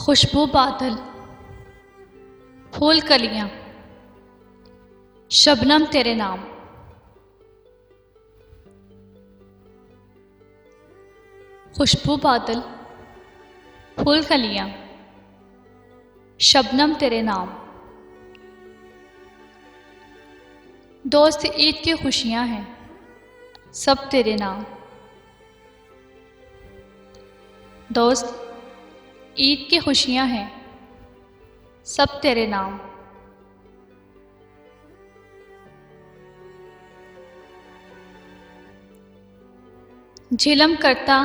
खुशबू बादल, फूल कलियां, शबनम तेरे नाम। खुशबू बादल, फूल कलियां, शबनम तेरे नाम। दोस्त ईद की खुशियां हैं, सब तेरे नाम। दोस्त ईद की खुशियां हैं, सब तेरे नाम। झिलम करता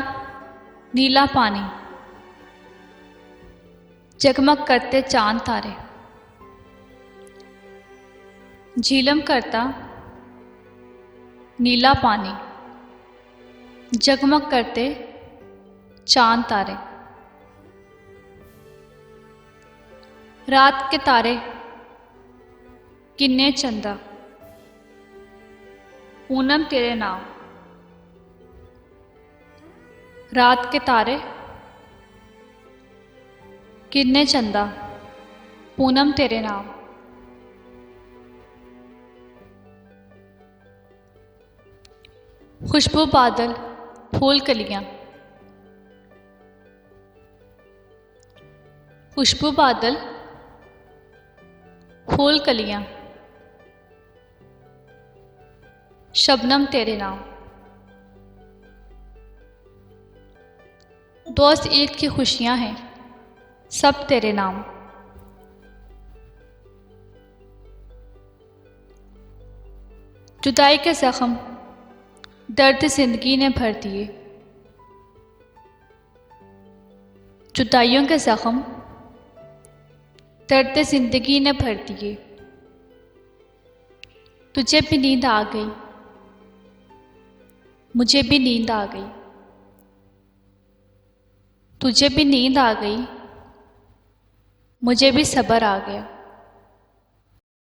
नीला पानी, जगमग करते चांद तारे। झिलम करता नीला पानी, जगमग करते चांद तारे। रात के तारे किन्ने चंदा, पूनम तेरे नाम। रात के तारे किन्ने चंदा, पूनम तेरे नाम। खुशबू बादल, फूल कलियां। खुशबू बादल, फूल कलियां, शबनम तेरे नाम। दोस्त ईद की खुशियां हैं, सब तेरे नाम। जुदाई के जख्म दर्द जिंदगी ने भर दिए। जुदाइयों के जख्म दर्द जिंदगी ने भर दिए। तुझे भी नींद आ गई, मुझे भी नींद आ गई। तुझे भी नींद आ गई, मुझे भी सब्र आ गया।